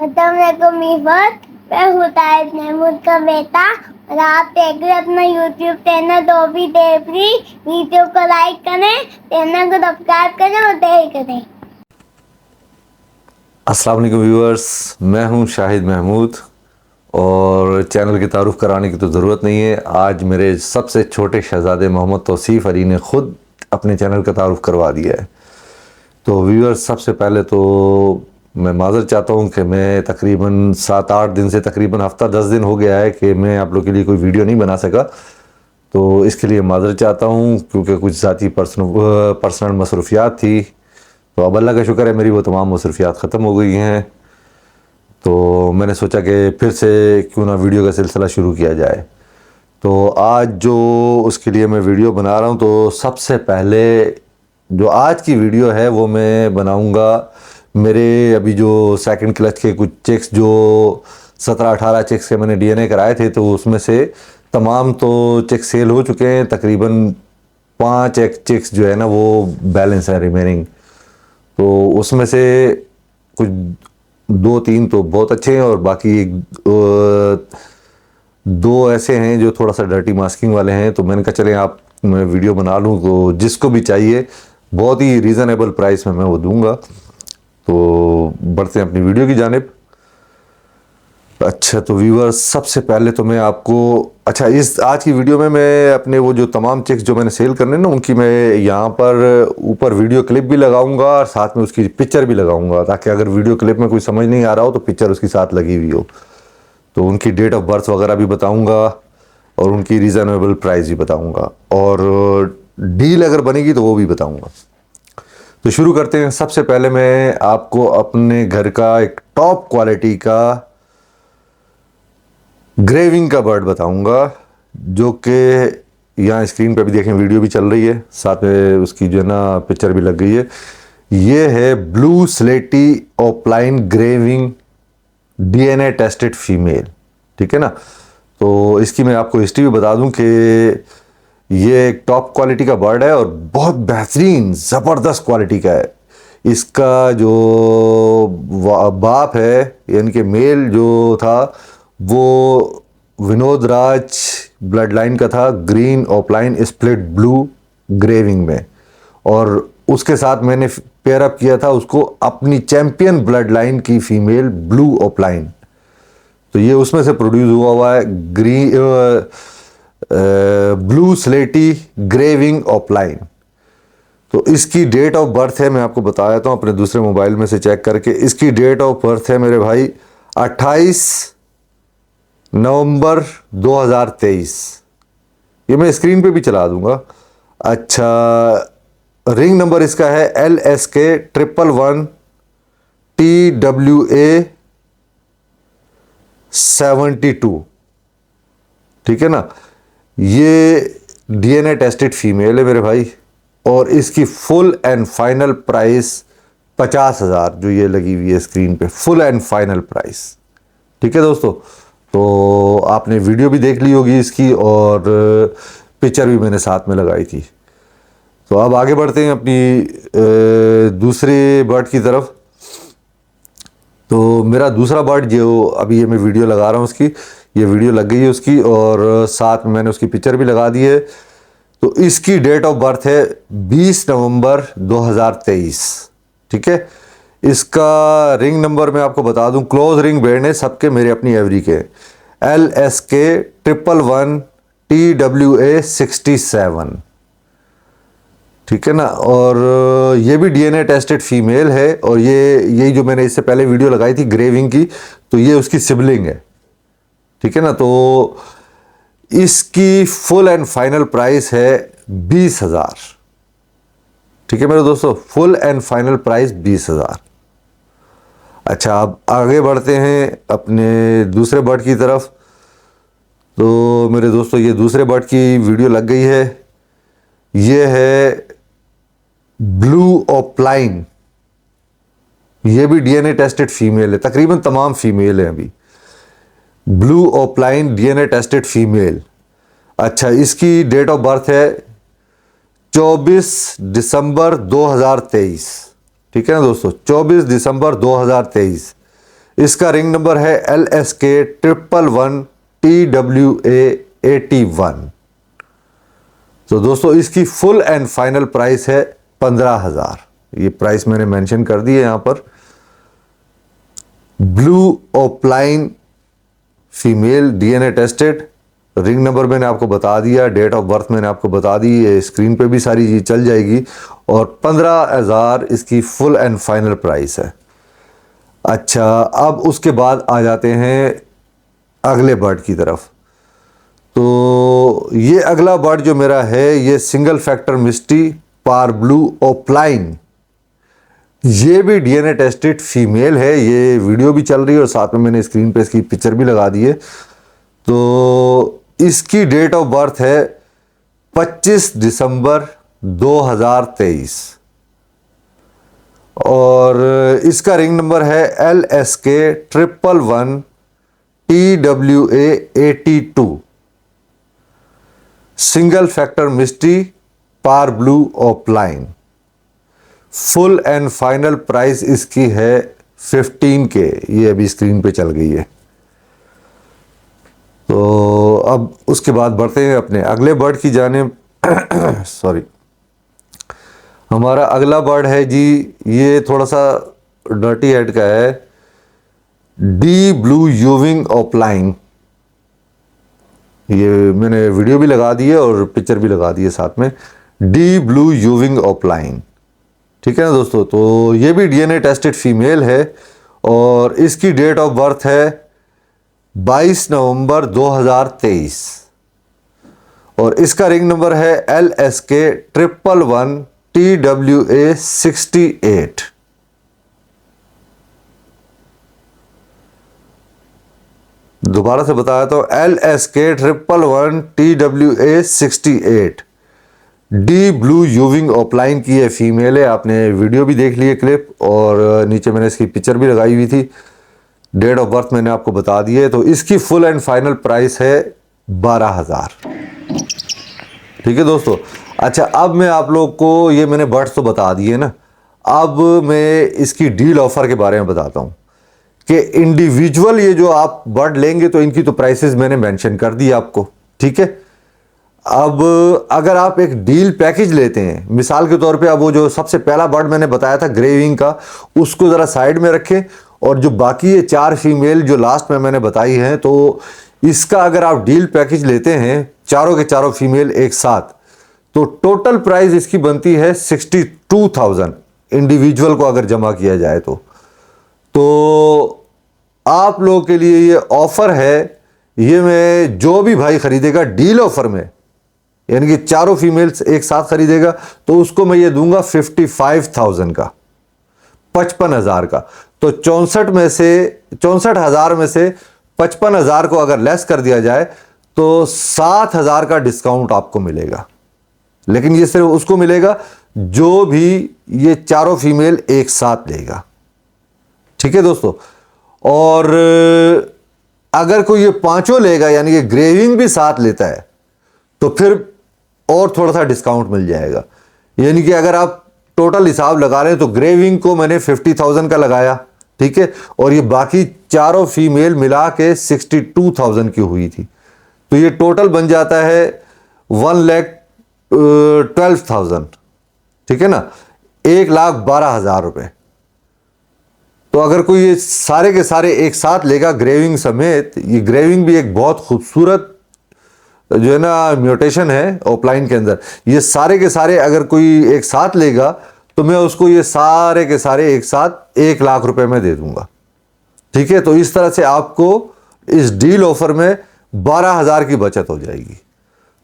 अस्सलामुअलैकुम मीफत, मैं हूँ ताहिर महमूद का बेटा और आप देख रहे अपना यूट्यूब चैनल धोबी देवरी। वीडियो को लाइक करें, चैनल को सब्सक्राइब करें और शेयर करें। अस्सलाम वालेकुम व्यूअर्स, मैं हूं शाहिद महमूद और चैनल की तारुफ कराने की तो ज़रूरत नहीं है। आज मेरे सबसे छोटे शहज़ादे मोहम्मद तौसीफ़ अली ने ख़ुद अपने चैनल का तारुफ करवा दिया है। तो व्यूअर्स, सबसे पहले तो मैं माज़रत चाहता हूं कि मैं तकरीबन 7-8 दिन से तकरीबन हफ़्ता 10 दिन हो गया है कि मैं आप लोग के लिए कोई वीडियो नहीं बना सका। तो इसके लिए माज़रत चाहता हूं क्योंकि कुछ ज़ाती पर्सनल मसरूफियात थी। तो अब अल्लाह का शुक्र है मेरी वो तमाम मसरूफियात ख़त्म हो गई हैं। तो मैंने सोचा कि फिर से क्यों ना वीडियो का सिलसिला शुरू किया जाए। तो आज जो उसके लिए मैं वीडियो बना रहा हूँ, तो सबसे पहले जो आज की वीडियो है वो मैं बनाऊँगा मेरे अभी जो सेकंड क्लच के कुछ चेक्स जो 17-18 चेक्स के मैंने डीएनए कराए थे, तो उसमें से तमाम तो चेक्स सेल हो चुके हैं। तकरीबन 5 चेक्स जो है ना वो बैलेंस है रिमेनिंग। तो उसमें से कुछ 2-3 तो बहुत अच्छे हैं और बाकी दो ऐसे हैं जो थोड़ा सा डर्टी मास्किंग वाले हैं। तो मैंने कहा चले आप मैं वीडियो बना लूँ, तो जिसको भी चाहिए बहुत ही रीज़नेबल प्राइस में मैं वो दूंगा। तो बढ़ते हैं अपनी वीडियो की जानिब। अच्छा, तो व्यूअर्स, सबसे पहले तो मैं आपको इस आज की वीडियो में मैं अपने वो जो तमाम चेक्स जो मैंने सेल करने ना उनकी मैं यहाँ पर ऊपर वीडियो क्लिप भी लगाऊंगा और साथ में उसकी पिक्चर भी लगाऊंगा, ताकि अगर वीडियो क्लिप में कोई समझ नहीं आ रहा हो तो पिक्चर उसके साथ लगी हुई हो। तो उनकी डेट ऑफ बर्थ वगैरह भी बताऊँगा और उनकी रीज़नेबल प्राइस भी बताऊँगा और डील अगर बनेगी तो वो भी बताऊँगा। तो शुरू करते हैं। सबसे पहले मैं आपको अपने घर का एक टॉप क्वालिटी का ग्रेविंग का बर्ड बताऊंगा, जो कि यहाँ स्क्रीन पे भी देखें, वीडियो भी चल रही है, साथ में उसकी जो है ना पिक्चर भी लग गई है। ये है ब्लू स्लेटी ओपलाइन ग्रेविंग डीएनए टेस्टेड फीमेल, ठीक है ना। तो इसकी मैं आपको हिस्ट्री भी बता दूं कि ये एक टॉप क्वालिटी का बर्ड है और बहुत बेहतरीन ज़बरदस्त क्वालिटी का है। इसका जो बाप है यानी कि मेल जो था वो विनोद राज ब्लड लाइन का था, ग्रीन ओपलाइन स्प्लिट ब्लू ग्रेविंग में, और उसके साथ मैंने पेयर अप किया था उसको अपनी चैंपियन ब्लड लाइन की फीमेल ब्लू ओपलाइन। तो ये उसमें से प्रोड्यूस हुआ है ग्रीन ब्लू स्लेटी ग्रेविंग ओपलाइन। तो इसकी डेट ऑफ बर्थ है, मैं आपको बता देता हूँ अपने दूसरे मोबाइल में से चेक करके। इसकी डेट ऑफ बर्थ है मेरे भाई 28 नवंबर 2023। ये मैं स्क्रीन पे भी चला दूंगा। अच्छा, रिंग नंबर इसका है LSK111TWA72, ठीक है ना। ये डीएनए टेस्टेड फीमेल है मेरे भाई और इसकी फुल एंड फाइनल प्राइस 50,000 जो ये लगी हुई है स्क्रीन पे, फुल एंड फाइनल प्राइस, ठीक है दोस्तों। तो आपने वीडियो भी देख ली होगी इसकी और पिक्चर भी मैंने साथ में लगाई थी। तो अब आगे बढ़ते हैं अपनी दूसरे बर्ड की तरफ। तो मेरा दूसरा बर्ड जो अभी ये मैं वीडियो लगा रहा हूँ उसकी, ये वीडियो लग गई है उसकी और साथ में मैंने उसकी पिक्चर भी लगा दी है। तो इसकी डेट ऑफ बर्थ है 20 नवंबर 2023, ठीक है। इसका रिंग नंबर मैं आपको बता दूं, क्लोज रिंग बैंड है सबके मेरे अपनी एवरी के, LSK111TWA67, ठीक है ना। और ये भी डीएनए टेस्टेड फीमेल है और यही जो मैंने इससे पहले वीडियो लगाई थी ग्रेविंग की, तो ये उसकी सिबलिंग है, ठीक है ना। तो इसकी फुल एंड फाइनल प्राइस है 20,000, ठीक है मेरे दोस्तों, फुल एंड फाइनल प्राइस 20,000। अच्छा, अब आगे बढ़ते हैं अपने दूसरे बर्ड की तरफ। तो मेरे दोस्तों, ये दूसरे बर्ड की वीडियो लग गई है। ये है ब्लू ओपलाइन, ये भी डीएनए टेस्टेड फीमेल है, तकरीबन तमाम फीमेल है अभी। Blue opaline DNA tested female. अच्छा, इसकी डेट ऑफ बर्थ है 24 दिसंबर 2023, ठीक है ना दोस्तों, 24 दिसंबर 2023। इसका रिंग नंबर है LSK111TWA81। तो दोस्तों इसकी फुल एंड फाइनल प्राइस है 15,000। ये प्राइस मैंने मेंशन कर दी है यहां पर। Blue opaline female, DNA tested, ring number मैंने आपको बता दिया, डेट ऑफ बर्थ मैंने आपको बता दी, ये स्क्रीन पे भी सारी चीज चल जाएगी। और 15,000 इसकी फुल एंड फाइनल प्राइस है। अच्छा, अब उसके बाद आ जाते हैं अगले बर्ड की तरफ। तो ये अगला बर्ड जो मेरा है ये सिंगल फैक्टर मिस्टी पार ब्लू ओपलाइन, ये भी डीएनए टेस्टेड फीमेल है। ये वीडियो भी चल रही है और साथ में मैंने स्क्रीन पे इसकी पिक्चर भी लगा दी है। तो इसकी डेट ऑफ बर्थ है 25 दिसंबर 2023 और इसका रिंग नंबर है LSK111TWA82। सिंगल फैक्टर मिस्टी पार blue opaline. Full and final price इसकी है 15K। ये अभी स्क्रीन पे चल गई है। तो अब उसके बाद बढ़ते हैं अपने अगले बर्ड की जानिब। सॉरी, हमारा अगला बर्ड है जी, ये थोड़ा सा डर्टी हेड का है, डी ब्लू यूविंग ओपलाइन। ये मैंने वीडियो भी लगा दी है और पिक्चर भी लगा दी है साथ में। डी ब्लू यूविंग ओपलाइन, ठीक है ना दोस्तों। तो ये भी डीएनए टेस्टेड फीमेल है और इसकी डेट ऑफ बर्थ है 22 नवंबर 2023 और इसका रिंग नंबर है LSK111TWA68। दोबारा से बताया तो LSK111TWA68। डी ब्लू यूविंग ओपलाइन की ये फीमेल है। आपने वीडियो भी देख ली है क्लिप और नीचे मैंने इसकी पिक्चर भी लगाई हुई थी। डेट ऑफ बर्थ मैंने आपको बता दी है। तो इसकी फुल एंड फाइनल प्राइस है 12,000। ठीक है दोस्तों। अच्छा, अब मैं आप लोग को ये मैंने बर्ड्स तो बता दिए ना, अब मैं इसकी डील ऑफर के बारे में बताता हूँ कि इंडिविजुअल ये जो आप बर्ड लेंगे तो इनकी तो प्राइसेस मैंने मेंशन कर दी आपको, ठीक है। अब अगर आप एक डील पैकेज लेते हैं, मिसाल के तौर पे अब वो जो सबसे पहला बर्ड मैंने बताया था ग्रेविंग का, उसको ज़रा साइड में रखें और जो बाकी ये 4 फीमेल जो लास्ट में मैंने बताई हैं, तो इसका अगर आप डील पैकेज लेते हैं चारों के चारों फीमेल एक साथ, तो टोटल प्राइस इसकी बनती है 62,000 इंडिविजुअल को अगर जमा किया जाए तो आप लोगों के लिए ये ऑफर है। ये मैं जो भी भाई खरीदेगा डील ऑफर में, यानी कि चारों फीमेल्स एक साथ खरीदेगा, तो उसको मैं ये दूंगा 55,000 का, 55,000 का। तो 64,000 में से 55,000 को अगर लेस कर दिया जाए तो 7,000 का डिस्काउंट आपको मिलेगा। लेकिन ये सिर्फ उसको मिलेगा जो भी ये चारों फीमेल एक साथ लेगा, ठीक है दोस्तों। और अगर कोई ये पांचों लेगा, यानी कि ग्रेविंग भी साथ लेता है, तो फिर और थोड़ा सा डिस्काउंट मिल जाएगा। यानी कि अगर आप टोटल हिसाब लगा रहे हैं तो ग्रेविंग को मैंने 50,000 का लगाया, ठीक है, और ये बाकी चारों फीमेल मिला के 62,000 की हुई थी, तो ये टोटल बन जाता है 1,12,000, ठीक है ना, 1,12,000 रुपए। तो अगर कोई ये सारे के सारे एक साथ लेगा ग्रेविंग समेत, ये ग्रेविंग भी एक बहुत खूबसूरत जो है ना म्यूटेशन है ओपलाइन के अंदर, ये सारे के सारे अगर कोई एक साथ लेगा तो मैं उसको ये सारे के सारे एक साथ 1,00,000 रुपए में दे दूंगा, ठीक है। तो इस तरह से आपको इस डील ऑफर में 12,000 की बचत हो जाएगी।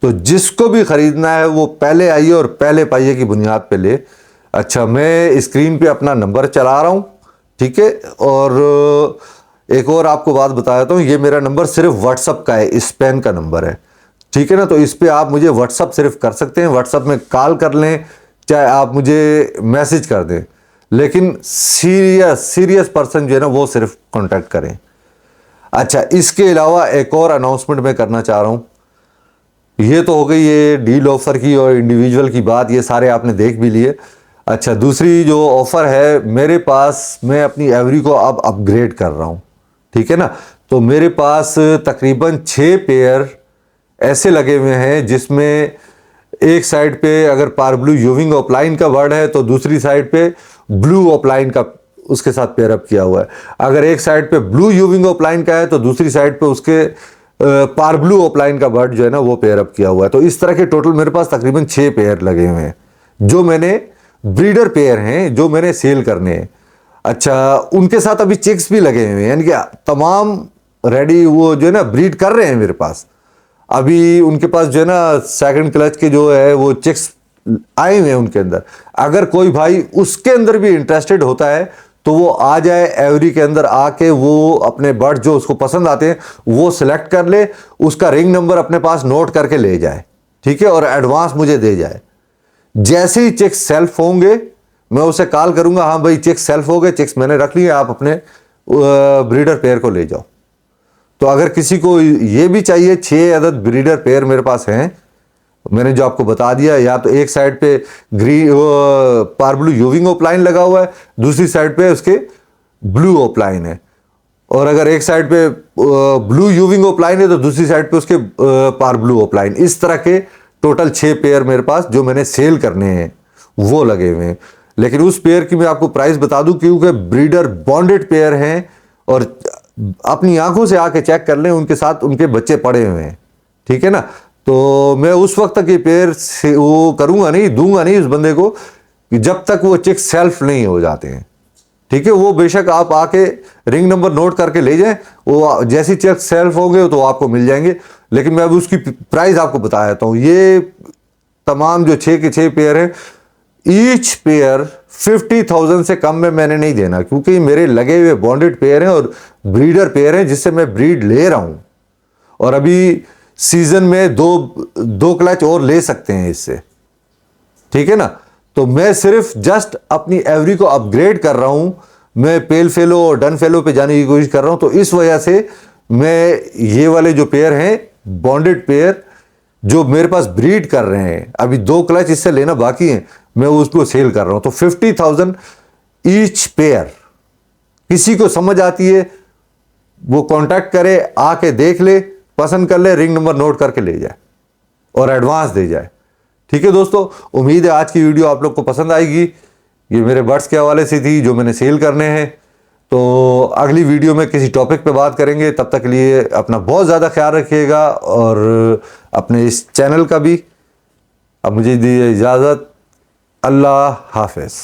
तो जिसको भी खरीदना है वो पहले आइए और पहले पाइए की बुनियाद पे ले। अच्छा, मैं स्क्रीन पे अपना नंबर चला रहा हूँ, ठीक है। और एक और आपको बात बता देता हूँ, ये मेरा नंबर सिर्फ व्हाट्सअप का है, स्पेन का नंबर है, ठीक है ना। तो इस पे आप मुझे व्हाट्सअप सिर्फ कर सकते हैं, व्हाट्सअप में कॉल कर लें, चाहे आप मुझे मैसेज कर दें, लेकिन सीरियस पर्सन जो है ना वो सिर्फ कांटेक्ट करें। अच्छा, इसके अलावा एक और अनाउंसमेंट मैं करना चाह रहा हूँ। ये तो हो गई ये डील ऑफर की और इंडिविजुअल की बात, ये सारे आपने देख भी लिए। अच्छा, दूसरी जो ऑफर है मेरे पास, मैं अपनी एवरी को अब अपग्रेड कर रहा हूँ, ठीक है ना। तो मेरे पास तकरीबन 6 पेयर ऐसे लगे हुए हैं जिसमें एक साइड पे अगर पारब्लू यूविंग ऑफलाइन का वर्ड है तो दूसरी साइड पे ब्लू ऑफलाइन का उसके साथ पेयर अप किया हुआ है। अगर एक साइड पे ब्लू यूविंग ऑफलाइन का है तो दूसरी साइड पे उसके पारब्लू ऑफलाइन का वर्ड जो है ना वो पेयर अप किया हुआ है। तो इस तरह के टोटल मेरे पास तकरीबन 6 पेयर लगे हुए हैं जो मैंने ब्रीडर पेयर हैं जो मैंने सेल करने हैं। अच्छा, उनके साथ अभी चिक्स भी लगे हुए हैं, यानी कि तमाम रेडी वो जो है ना ब्रीड कर रहे हैं मेरे पास। अभी उनके पास जो है ना सेकंड क्लच के जो है वो चिक्स आए हुए हैं उनके अंदर। अगर कोई भाई उसके अंदर भी इंटरेस्टेड होता है तो वो आ जाए एवरी के अंदर, आके वो अपने बर्ड जो उसको पसंद आते हैं वो सिलेक्ट कर ले, उसका रिंग नंबर अपने पास नोट करके ले जाए, ठीक है, और एडवांस मुझे दे जाए। जैसे ही चिक्स सेल्फ होंगे मैं उसे कॉल करूंगा, हाँ भाई चिक्स सेल्फ हो गए, चिक्स मैंने रख लिए, आप अपने ब्रीडर पेयर को ले जाओ। तो अगर किसी को ये भी चाहिए, 6 अदद ब्रीडर पेयर मेरे पास हैं, मैंने जो आपको बता दिया, या तो एक साइड पे ग्रीन पारब्लू यूविंग ऑफलाइन लगा हुआ है, दूसरी साइड पे उसके ब्लू ऑफलाइन है, और अगर एक साइड पे ब्लू यूविंग ऑफलाइन है तो दूसरी साइड पे उसके पारब्लू ऑफलाइन। इस तरह के टोटल 6 पेयर मेरे पास जो मैंने सेल करने हैं वो लगे हुए हैं। लेकिन उस पेयर की मैं आपको प्राइस बता दूं क्योंकि ब्रीडर बॉन्डेड पेयर हैं और अपनी आंखों से आके चेक कर लें, उनके साथ उनके बच्चे पड़े हुए हैं, ठीक है ना। तो मैं उस वक्त तक ये पेयर से वो करूंगा नहीं, दूंगा नहीं उस बंदे को कि जब तक वो चिक्स सेल्फ नहीं हो जाते हैं, ठीक है। वो बेशक आप आके रिंग नंबर नोट करके ले जाएं, वो जैसी चिक्स सेल्फ होंगे तो आपको मिल जाएंगे। लेकिन मैं अब उसकी प्राइस आपको बता देता हूँ। ये तमाम जो 6 के 6 पेयर हैं, ईच पेयर 50,000 से कम में मैंने नहीं देना, क्योंकि मेरे लगे हुए बॉन्डेड पेयर हैं और ब्रीडर पेयर हैं जिससे मैं ब्रीड ले रहा हूं, और अभी सीजन में दो क्लच और ले सकते हैं इससे, ठीक है ना। तो मैं सिर्फ जस्ट अपनी एवरी को अपग्रेड कर रहा हूं, मैं पेल फेलो और डन फेलो पे जाने की कोशिश कर रहा हूं। तो इस वजह से मैं ये वाले जो पेयर हैं बॉन्डेड पेयर जो मेरे पास ब्रीड कर रहे हैं, अभी 2 क्लच इससे लेना बाकी है, मैं उसको सेल कर रहा हूं। तो 50,000 ईच पेयर। किसी को समझ आती है वो कांटेक्ट करे, आके देख ले, पसंद कर ले, रिंग नंबर नोट करके ले जाए और एडवांस दे जाए, ठीक है दोस्तों। उम्मीद है आज की वीडियो आप लोग को पसंद आएगी। ये मेरे बर्ड्स के हवाले से थी जो मैंने सेल करने हैं। तो अगली वीडियो में किसी टॉपिक पे बात करेंगे, तब तक के लिए अपना बहुत ज़्यादा ख्याल रखिएगा और अपने इस चैनल का भी। अब मुझे दीजिए इजाज़त। अल्लाह हाफ़िज़।